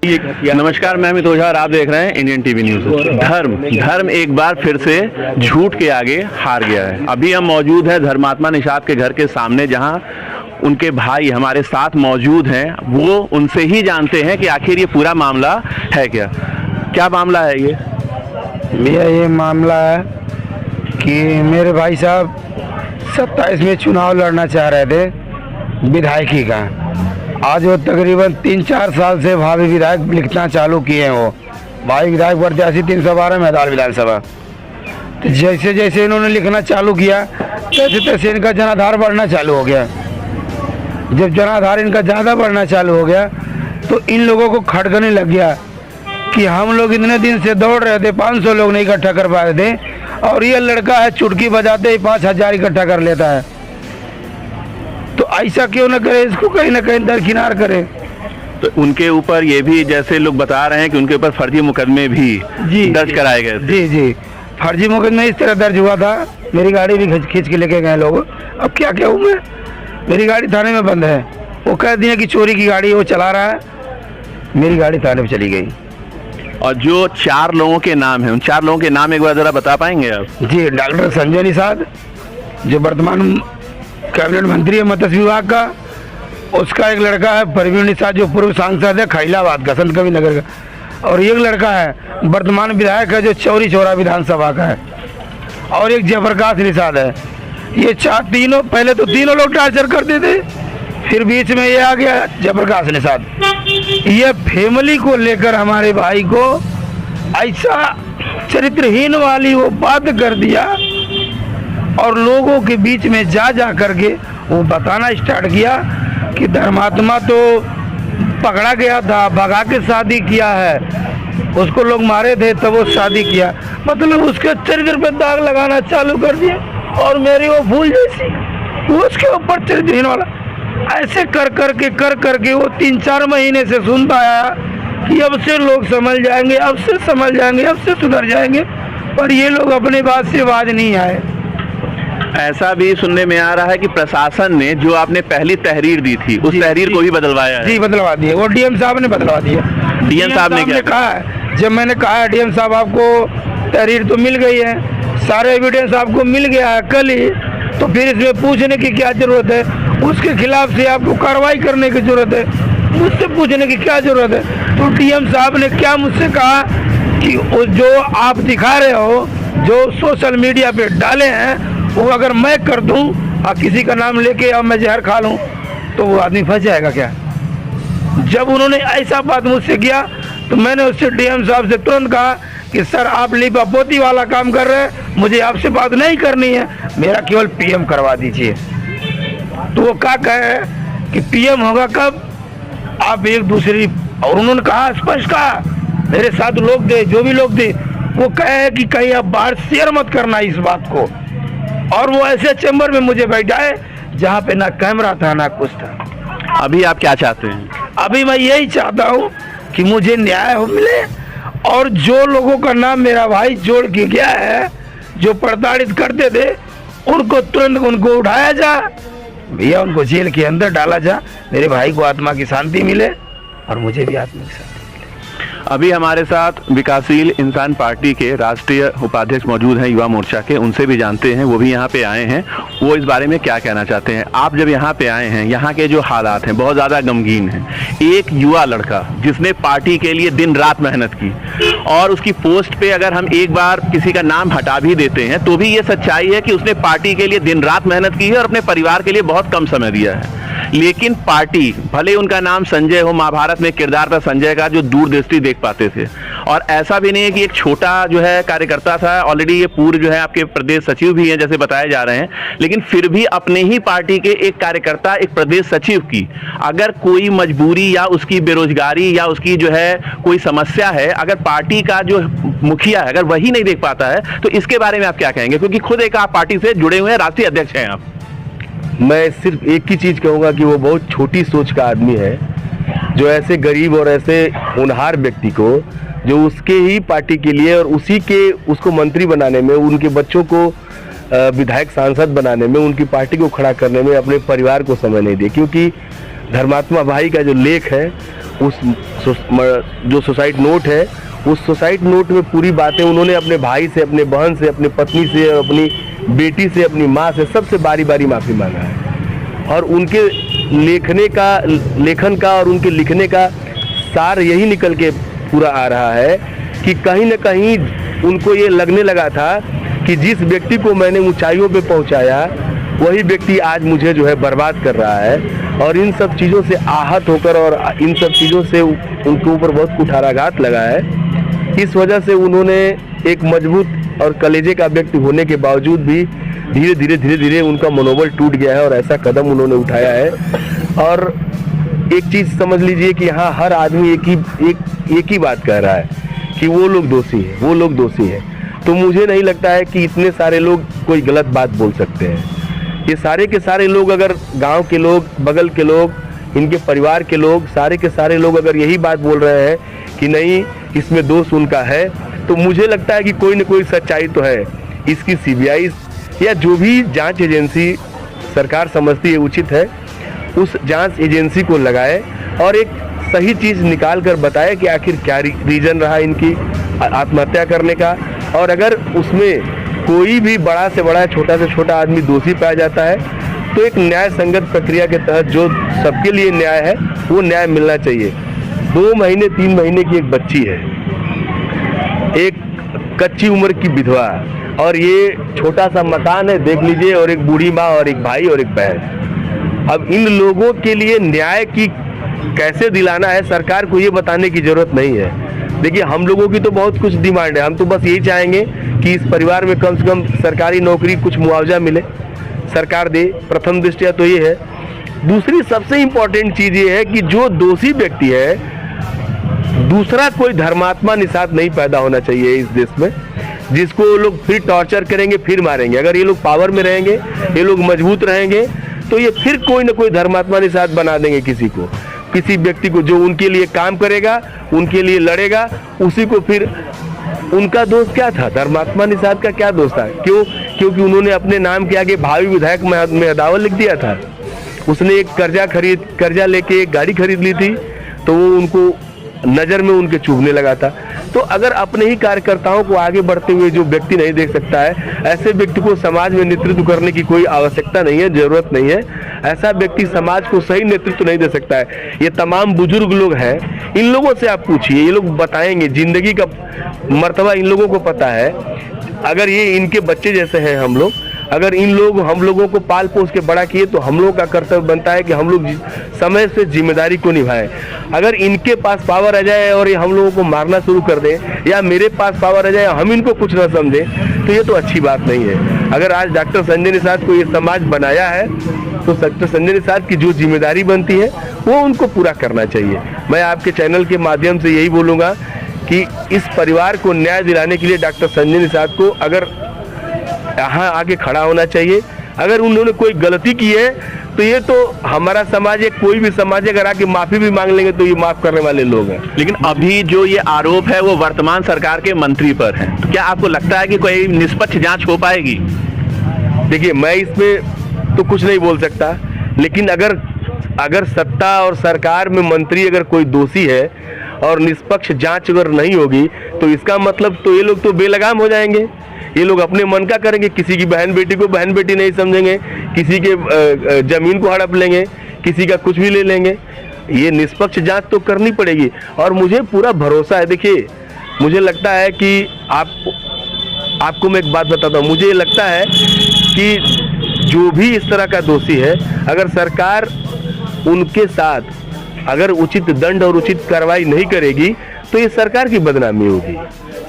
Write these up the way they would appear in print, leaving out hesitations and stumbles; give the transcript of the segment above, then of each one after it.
नमस्कार, मैं अमित ओझा और आप देख रहे हैं इंडियन टीवी न्यूज़। धर्म एक बार फिर से झूठ के आगे हार गया है। अभी हम मौजूद हैं धर्मात्मा निषाद के घर के सामने, जहां उनके भाई हमारे साथ मौजूद हैं। वो उनसे ही जानते हैं कि आखिर ये पूरा मामला है क्या मामला है ये। भैया ये मामला है कि मेरे भाई साहब 27 में चुनाव लड़ना चाह रहे थे विधायकी का। आज वो तकरीबन 3-4 साल से भावी विधायक लिखना चालू किए हैं। वो भाई विधायक प्रत्याशी 312 मैदान विधानसभा। तो जैसे जैसे इन्होंने लिखना चालू किया तैसे तैसे इनका जनाधार बढ़ना चालू हो गया। जब जनाधार इनका ज़्यादा बढ़ना चालू हो गया तो इन लोगों को खटकने लग गया कि हम लोग इतने दिन से दौड़ रहे थे, 500 लोग नहीं इकट्ठा कर पा रहे थे, और ये लड़का है चुटकी बजाते ही 5000 इकट्ठा कर लेता है। तो ऐसा क्यों न करे, इसको कहीं ना कहीं दरकिनार करे। तो उनके ऊपर ये भी जैसे लोग बता रहे हैं कि उनके ऊपर फर्जी मुकदमे भी दर्ज कराए गए थे। जी, फर्जी मुकदमे इस तरह दर्ज हुआ था। मेरी गाड़ी भी खींच के लेके गए लोग। अब क्या कहूँ मैं, मेरी गाड़ी थाने में बंद है। वो कह दिए कि चोरी की गाड़ी वो चला रहा है, मेरी गाड़ी थाने में चली गई। और जो 4 लोगों के नाम हैं, उन 4 लोगों के नाम एक बार जरा बता पाएंगे आप? जी, डॉक्टर संजय निषाद जो वर्तमान कैबिनेट मंत्री है मत्स्य विभाग का, उसका एक लड़का है परवीन निषाद जो पूर्व सांसद है खैलाबाद का, संत कबीर नगर का, और एक लड़का है वर्तमान विधायक है जो चौरी चौरा विधानसभा का है, और एक जयप्रकाश निषाद है। ये तीनों पहले तो तीनों लोग टार्चर करते थे, फिर बीच में ये आ गया जयप्रकाश निषाद। ये फैमिली को लेकर हमारे भाई को ऐसा चरित्रहीन वाली वो बात कर दिया, और लोगों के बीच में जा करके वो बताना स्टार्ट किया कि धर्मात्मा तो पकड़ा गया था, भगा के शादी किया है, उसको लोग मारे थे तब वो शादी किया। मतलब उसके चरित्र पे दाग लगाना चालू कर दिया, और मेरी वो भूल जैसी वो उसके ऊपर चरित्रहीन वाला ऐसे कर करके वो 3-4 महीने से सुनता आया कि अब से लोग समझ जाएंगे, अब से समझ जाएंगे, अब से सुधर जाएंगे, पर ये लोग अपने बात से बाज नहीं आए। ऐसा भी सुनने में आ रहा है कि प्रशासन ने जो आपने पहली तहरीर दी थी उस तहरीर को भी बदलवाया है। जी, बदलवा दिए। वो डीएम साहब ने बदलवा दिया। डीएम साहब ने क्या कहा है? जब मैंने कहा है डीएम साहब आपको तहरीर तो मिल गई है, सारे एविडेंस आपको मिल गया है कल ही, तो फिर इसमें पूछने की क्या जरूरत है? उसके खिलाफ से आपको कार्रवाई करने की जरूरत है, मुझसे पूछने की क्या जरूरत है? तो डीएम साहब ने क्या मुझसे कहा कि जो आप दिखा रहे हो, जो सोशल मीडिया पे डाले हैं, वो अगर मैं कर दूं और किसी का नाम लेके अब मैं जहर खा लूं तो वो आदमी फंस जाएगा क्या? जब उन्होंने ऐसा बात मुझसे किया तो मैंने उससे डीएम साहब से तुरंत कहा कि सर आप लिपापोती वाला काम कर रहे हैं, मुझे आपसे बात नहीं करनी है, मेरा केवल पीएम करवा दीजिए। तो वो क्या कहे कि पीएम होगा कब, आप एक दूसरी, और उन्होंने कहा स्पष्ट कहा, मेरे साथ लोग थे, जो भी लोग थे, वो कहे कि कहीं आप बाहर शेयर मत करना इस बात को। और वो ऐसे चैम्बर में मुझे बैठाए जहाँ पे ना कैमरा था ना कुछ था। अभी आप क्या चाहते हैं? अभी मैं यही चाहता हूँ कि मुझे न्याय हो मिले, और जो लोगों का नाम मेरा भाई जोड़ के गया है, जो प्रताड़ित करते थे, उनको तुरंत उनको उठाया जा भैया, उनको जेल के अंदर डाला जा, मेरे भाई को आत्मा की शांति मिले और मुझे भी आत्मा की शांति। अभी हमारे साथ विकासशील इंसान पार्टी के राष्ट्रीय उपाध्यक्ष मौजूद हैं युवा मोर्चा के, उनसे भी जानते हैं, वो भी यहाँ पे आए हैं, वो इस बारे में क्या कहना चाहते हैं। आप जब यहाँ पे आए हैं, यहाँ के जो हालात हैं बहुत ज़्यादा गमगीन हैं। एक युवा लड़का जिसने पार्टी के लिए दिन रात मेहनत की, और उसकी पोस्ट पे अगर हम एक बार किसी का नाम हटा भी देते हैं तो भी ये सच्चाई है कि उसने पार्टी के लिए दिन रात मेहनत की है और अपने परिवार के लिए बहुत कम समय दिया है। लेकिन पार्टी, भले उनका नाम संजय हो, महाभारत में किरदार था संजय का जो दूरदृष्टि देख पाते थे, और ऐसा भी नहीं है कि एक छोटा जो है कार्यकर्ता था, ऑलरेडी ये पूर्व जो है आपके प्रदेश सचिव भी हैं जैसे बताए जा रहे हैं, लेकिन फिर भी अपने ही पार्टी के एक कार्यकर्ता, एक प्रदेश सचिव की अगर कोई मजबूरी या उसकी बेरोजगारी या उसकी जो है कोई समस्या है, अगर पार्टी का जो मुखिया है अगर वही नहीं देख पाता है, तो इसके बारे में आप क्या कहेंगे? क्योंकि खुद एक आप पार्टी से जुड़े हुए हैं, राष्ट्रीय अध्यक्ष हैं आप। मैं सिर्फ एक ही चीज़ कहूँगा कि वो बहुत छोटी सोच का आदमी है, जो ऐसे गरीब और ऐसे होनहार व्यक्ति को, जो उसके ही पार्टी के लिए और उसी के उसको मंत्री बनाने में, उनके बच्चों को विधायक सांसद बनाने में, उनकी पार्टी को खड़ा करने में अपने परिवार को समय नहीं दे। क्योंकि धर्मात्मा भाई का जो लेख है जो सुसाइड नोट है, उस सुसाइड नोट में पूरी बातें उन्होंने अपने भाई से, अपने बहन से, अपनी पत्नी से, अपनी बेटी से, अपनी माँ से, सबसे बारी बारी माफ़ी मांगा है। और उनके लेखन का और उनके लिखने का सार यही निकल के पूरा आ रहा है कि कहीं न कहीं उनको ये लगने लगा था कि जिस व्यक्ति को मैंने ऊंचाइयों पे पहुंचाया, वही व्यक्ति आज मुझे जो है बर्बाद कर रहा है। और इन सब चीज़ों से आहत होकर और इन सब चीज़ों से उनके ऊपर बहुत कुठाराघात लगा है। इस वजह से उन्होंने एक मजबूत और कलेजे का व्यक्ति होने के बावजूद भी धीरे धीरे उनका मनोबल टूट गया है और ऐसा कदम उन्होंने उठाया है। और एक चीज़ समझ लीजिए कि यहाँ हर आदमी एक ही बात कह रहा है कि वो लोग दोषी हैं, वो लोग दोषी हैं। तो मुझे नहीं लगता है कि इतने सारे लोग कोई गलत बात बोल सकते हैं। ये सारे के सारे लोग, अगर गांव के लोग, बगल के लोग, इनके परिवार के लोग, सारे के सारे लोग अगर यही बात बोल रहे हैं कि नहीं इसमें दोष उनका है, तो मुझे लगता है कि कोई न कोई सच्चाई तो है। इसकी सीबीआई या जो भी जांच एजेंसी सरकार समझती है उचित है, उस जांच एजेंसी को लगाए और एक सही चीज़ निकाल कर बताए कि आखिर क्या रीज़न रहा इनकी आत्महत्या करने का। और अगर उसमें कोई भी बड़ा से बड़ा, छोटा से छोटा आदमी दोषी पाया जाता है, तो एक न्याय संगत प्रक्रिया के तहत जो सबके लिए न्याय है, वो न्याय मिलना चाहिए। 2 महीने 3 महीने की एक बच्ची है, एक कच्ची उम्र की विधवा, और ये छोटा सा मकान है, देख लीजिए, और एक बूढ़ी माँ और एक भाई और एक बहन। अब इन लोगों के लिए न्याय की कैसे दिलाना है, सरकार को ये बताने की जरूरत नहीं है। देखिए, हम लोगों की तो बहुत कुछ डिमांड है। हम तो बस यही चाहेंगे कि इस परिवार में कम से कम सरकारी नौकरी, कुछ मुआवजा मिले, सरकार दे। प्रथम दृष्टया तो ये है। दूसरी सबसे इम्पोर्टेंट चीज़ ये है कि जो दोषी व्यक्ति है, दूसरा कोई धर्मात्मा निषाद नहीं पैदा होना चाहिए इस देश में, जिसको लोग फिर टॉर्चर करेंगे, फिर मारेंगे। अगर ये लोग पावर में रहेंगे, ये लोग मजबूत रहेंगे, तो ये फिर कोई ना कोई धर्मात्मा निषाद बना देंगे किसी को, किसी व्यक्ति को जो उनके लिए काम करेगा, उनके लिए लड़ेगा, उसी को फिर। उनका दोष क्या था? धर्मात्मा निषाद का क्या दोष था? क्योंकि उन्होंने अपने नाम के आगे भावी विधायक मेहदावल लिख दिया था। उसने एक कर्जा लेके एक गाड़ी खरीद ली थी, तो वो उनको नज़र में उनके चुभने लगा था। तो अगर अपने ही कार्यकर्ताओं को आगे बढ़ते हुए जो व्यक्ति नहीं देख सकता है, ऐसे व्यक्ति को समाज में नेतृत्व करने की कोई आवश्यकता नहीं है, जरूरत नहीं है। ऐसा व्यक्ति समाज को सही नेतृत्व नहीं दे सकता है। ये तमाम बुजुर्ग लोग हैं, इन लोगों से आप पूछिए, ये लोग बताएंगे, जिंदगी का मर्तबा इन लोगों को पता है। अगर ये इनके बच्चे जैसे हैं हम लोग, अगर हम लोगों को पाल पोस के बड़ा किए, तो हम लोगों का कर्तव्य बनता है कि हम लोग समय से जिम्मेदारी को निभाएं। अगर इनके पास पावर आ जाए और ये हम लोगों को मारना शुरू कर दें, या मेरे पास पावर आ जाए, हम इनको कुछ ना समझें, तो ये तो अच्छी बात नहीं है। अगर आज डॉक्टर संजय निषाद को ये समाज बनाया है, तो डॉक्टर संजय निषाद की जो जिम्मेदारी बनती है, वो उनको पूरा करना चाहिए। मैं आपके चैनल के माध्यम से यही बोलूँगा कि इस परिवार को न्याय दिलाने के लिए डॉक्टर संजय निषाद को अगर यहाँ आगे खड़ा होना चाहिए। अगर उन्होंने कोई गलती की है, तो ये तो हमारा समाज है, कोई भी समाज अगर आके माफ़ी भी मांग लेंगे, तो ये माफ़ करने वाले लोग हैं। लेकिन अभी जो ये आरोप है वो वर्तमान सरकार के मंत्री पर है, तो क्या आपको लगता है कि कोई निष्पक्ष जांच हो पाएगी? देखिए, मैं इसमें तो कुछ नहीं बोल सकता, लेकिन अगर सत्ता और सरकार में मंत्री अगर कोई दोषी है और निष्पक्ष जांच अगर नहीं होगी, तो इसका मतलब तो ये लोग तो बेलगाम हो जाएंगे। ये लोग अपने मन का करेंगे, किसी की बहन बेटी को बहन बेटी नहीं समझेंगे, किसी के जमीन को हड़प लेंगे, किसी का कुछ भी ले लेंगे। ये निष्पक्ष जांच तो करनी पड़ेगी। और मुझे पूरा भरोसा है। देखिए, मुझे लगता है कि आपको मैं एक बात बताता हूँ, मुझे लगता है कि जो भी इस तरह का दोषी है, अगर सरकार उनके साथ अगर उचित दंड और उचित कार्रवाई नहीं करेगी, तो ये सरकार की बदनामी होगी।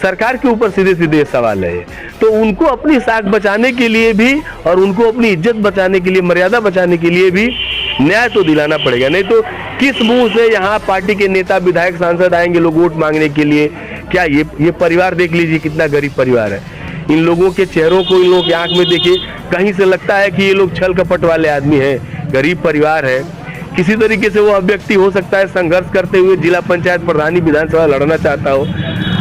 सरकार के ऊपर सीधे सीधे सवाल है। तो उनको अपनी साख बचाने के लिए भी और उनको अपनी इज्जत बचाने के लिए, मर्यादा बचाने के लिए भी न्याय तो दिलाना पड़ेगा। नहीं तो किस मुंह से यहाँ पार्टी के नेता, विधायक, सांसद आएंगे लोग वोट मांगने के लिए? क्या ये परिवार देख लीजिए कितना गरीब परिवार है। इन लोगों के चेहरों को, इन लोगों की आंख में देखिए, कहीं से लगता है कि ये लोग छल कपट वाले आदमी हैं। गरीब परिवार है। किसी तरीके से वो व्यक्ति हो सकता है संघर्ष करते हुए जिला पंचायत प्रधानी, विधानसभा लड़ना चाहता हो।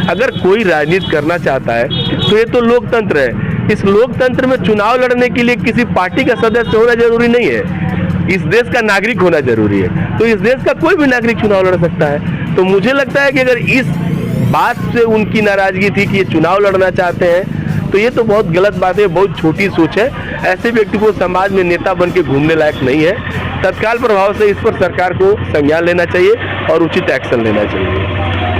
अगर कोई राजनीति करना चाहता है, तो ये तो लोकतंत्र है। इस लोकतंत्र में चुनाव लड़ने के लिए किसी पार्टी का सदस्य होना जरूरी नहीं है। इस देश का नागरिक होना जरूरी है। तो इस देश का कोई भी नागरिक चुनाव लड़ सकता है। तो मुझे लगता है कि अगर इस बात से उनकी नाराजगी थी कि ये चुनाव लड़ना चाहते हैं, तो ये तो बहुत गलत बात है, बहुत छोटी सोच है। ऐसे व्यक्ति को समाज में नेता बन के घूमने लायक नहीं है। तत्काल प्रभाव से इस पर सरकार को संज्ञान लेना चाहिए और उचित एक्शन लेना चाहिए।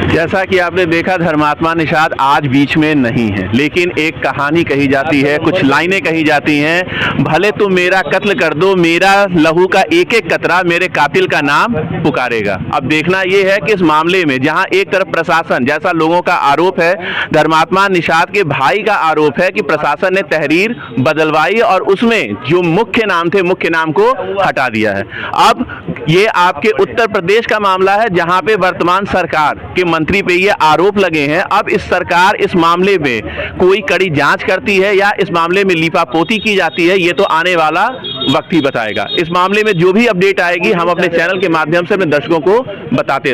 जैसा कि आपने देखा, धर्मात्मा निषाद आज बीच में नहीं है, लेकिन एक कहानी कही जाती है, कुछ लाइनें कही जाती हैं। भले तुम मेरा कत्ल कर दो, मेरा लहू का एक एक कतरा मेरे कातिल का नाम पुकारेगा। अब देखना यह है कि इस मामले में जहां एक तरफ प्रशासन, जैसा लोगों का आरोप है, धर्मात्मा निषाद के भाई का आरोप है कि प्रशासन ने तहरीर बदलवाई और उसमें जो मुख्य नाम थे, मुख्य नाम को हटा दिया है। अब ये आपके उत्तर प्रदेश का मामला है, जहां पे वर्तमान सरकार के मंत्री पे ये आरोप लगे हैं। अब इस सरकार इस मामले में कोई कड़ी जांच करती है या इस मामले में लीपापोती की जाती है, ये तो आने वाला वक्त ही बताएगा। इस मामले में जो भी अपडेट आएगी हम अपने चैनल के माध्यम से अपने दर्शकों को बताते रहेंगे।